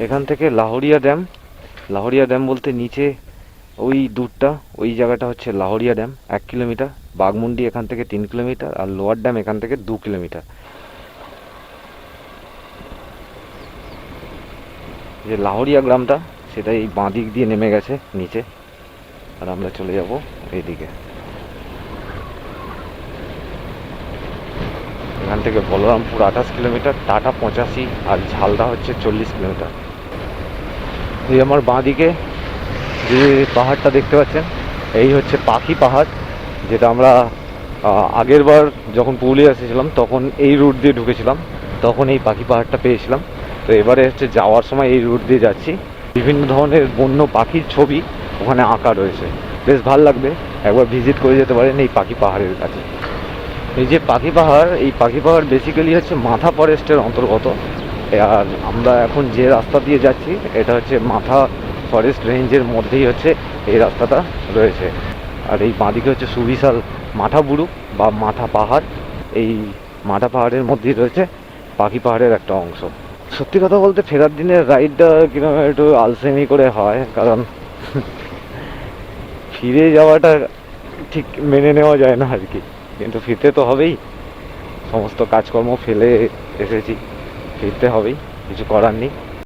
এখান থেকে লাহোরিয়া ড্যাম বলতে নিচে ওই দূরটা, ওই জায়গাটা হচ্ছে লাহোরিয়া ড্যাম 1 কিলোমিটার, বাঘমুন্ডি এখান থেকে 3 কিলোমিটার, আর লোয়ার ড্যাম এখান থেকে 2 কিলোমিটার। যে লাহোরিয়া গ্রামটা সেটা এই বাঁ দিক দিয়ে নেমে গেছে নিচে, আর আমরা চলে যাব এইদিকে। এখান থেকে বলরামপুর 28 কিলোমিটার, টাটা 85, আর ঝালদা হচ্ছে 40 কিলোমিটার। এই আমার বাঁ দিকে যে পাহাড়টা দেখতে পাচ্ছেন, এই হচ্ছে পাখি পাহাড়, যেটা আমরা আগের বার যখন পুরুলিয়া এসেছিলাম তখন এই রুট দিয়ে ঢুকেছিলাম, তখন এই পাখি পাহাড়টা পেয়েছিলাম। তো এবারে হচ্ছে যাওয়ার সময় এই রুট দিয়ে যাচ্ছি। বিভিন্ন ধরনের বন্য পাখির ছবি ওখানে আঁকা রয়েছে, বেশ ভাল লাগবে, একবার ভিজিট করে যেতে পারেন এই পাখি পাহাড়ের কাছে। এই যে পাখি পাহাড়, এই পাখি পাহাড় বেসিক্যালি হচ্ছে মাথা ফরেস্টের অন্তর্গত। আর আমরা এখন যে রাস্তা দিয়ে যাচ্ছি এটা হচ্ছে মাথা ফরেস্ট রেঞ্জের মধ্যেই হচ্ছে এই রাস্তাটা রয়েছে। আর এই বাঁদিকে হচ্ছে সুবিশাল মাথা বুরু বা মাথা পাহাড়। এই মাথা পাহাড়ের মধ্যেই রয়েছে পাখি পাহাড়ের একটা অংশ। সত্যি কথা বলতে ফেরার দিনের রাইডটা কিরকম একটু আলসেমি করে হয়, কারণ ফিরে যাওয়াটা ঠিক মেনে নেওয়া যায় না আর কি, কিন্তু ফিরতে তো হবেই, সমস্ত কাজকর্ম ফেলে এসেছি, ফিরতে হবেই, কিছু করার নেই।